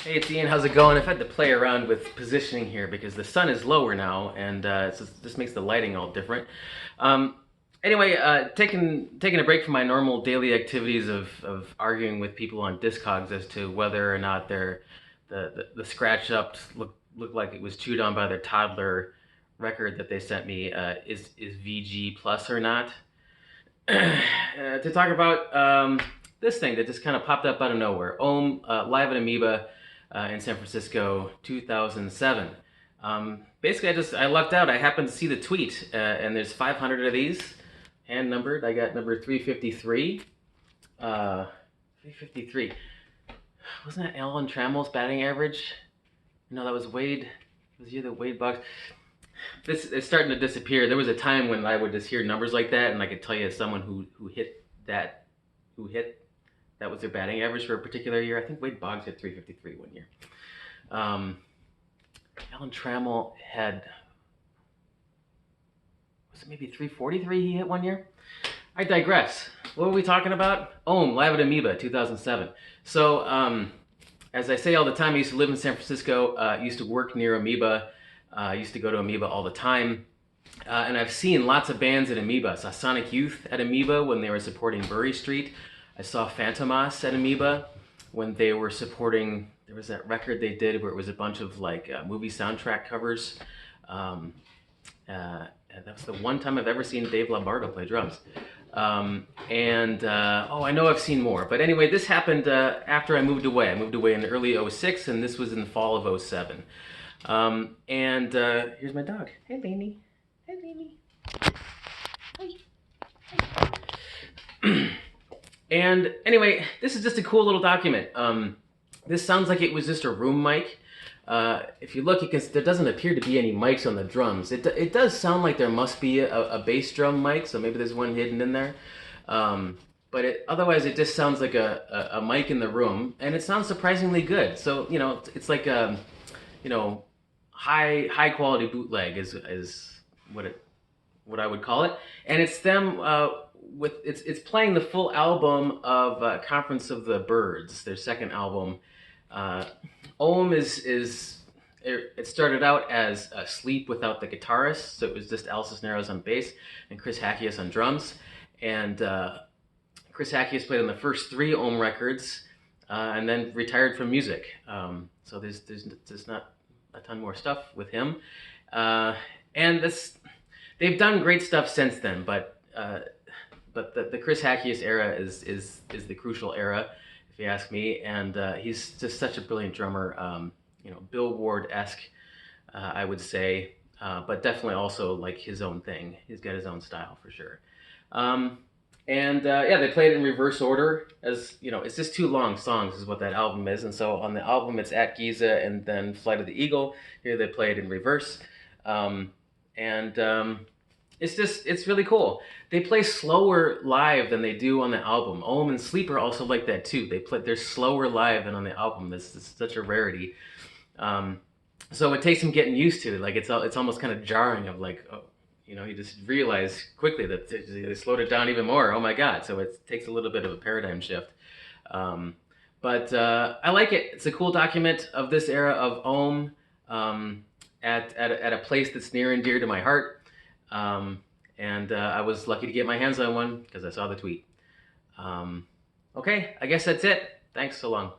Hey, it's Ian. How's it going? I've had to play around with positioning here because the sun is lower now, and this makes the lighting all different. Um, anyway, taking a break from my normal daily activities of arguing with people on Discogs as to whether or not the scratch ups look like it was chewed on by their toddler record that they sent me is VG plus or not. To talk about this thing that just kind of popped up out of nowhere. Ohm live at Amoeba in San Francisco, 2007. Basically, I lucked out. I happened to see the tweet, and there's 500 of these, hand numbered. I got number 353. 353. Wasn't that Alan Trammell's batting average? No, that was Wade. It was the year that Wade Boggs. This is starting to disappear. There was a time when I would just hear numbers like that, and I could tell you someone who hit that was their batting average for a particular year. I think Wade Boggs hit 353 one year. Alan Trammell had, was it maybe 343 he hit one year? I digress. What were we talking about? Ohm, live at Amoeba, 2007. So, as I say all the time, I used to live in San Francisco. Used to work near Amoeba. Used to go to Amoeba all the time. And I've seen lots of bands at Amoeba. I saw Sonic Youth at Amoeba when they were supporting Bury Street. I saw Fantomas at Amoeba when they were supporting, there was that record they did where it was a bunch of like movie soundtrack covers. That was the one time I've ever seen Dave Lombardo play drums. Oh, I know I've seen more. But anyway, this happened after I moved away. I moved away in early '06, and this was in the fall of '07. Here's my dog. Hey, baby. Hey, baby. Hey. And anyway, this is just a cool little document. This sounds like it was just a room mic. If you look, there doesn't appear to be any mics on the drums. It does sound like there must be a bass drum mic, so maybe there's one hidden in there. But otherwise, it just sounds like a mic in the room, and it sounds surprisingly good. So, you know, it's like a, you know, high quality bootleg is what I would call it. And it's them it's playing the full album of Conference of the Birds, their second album. Ohm it started out as Sleep without the guitarist, so it was just Al Cisneros on bass and Chris Hackius on drums. And Chris Hackius played on the first 3 Ohm records and then retired from music. So there's not a ton more stuff with him. They've done great stuff since then, but the Chris Hackius era is the crucial era, if you ask me, and he's just such a brilliant drummer, you know, Billboard-esque, I would say, but definitely also like his own thing. He's got his own style for sure. Yeah, they played it in reverse order, as you know, it's just 2 long songs is what that album is, and so on the album it's At Giza and then Flight of the Eagle. Here they play it in reverse. It's really cool. They play slower live than they do on the album. Ohm and Sleep are also like that too. They're slower live than on the album. This is such a rarity. So it takes them getting used to it. Like it's almost kind of jarring of like, oh, you know, you just realize quickly that they slowed it down even more. Oh my God. So it takes a little bit of a paradigm shift. I like it. It's a cool document of this era of Ohm at a place that's near and dear to my heart. I was lucky to get my hands on one because I saw the tweet. Okay, I guess that's it. Thanks so long.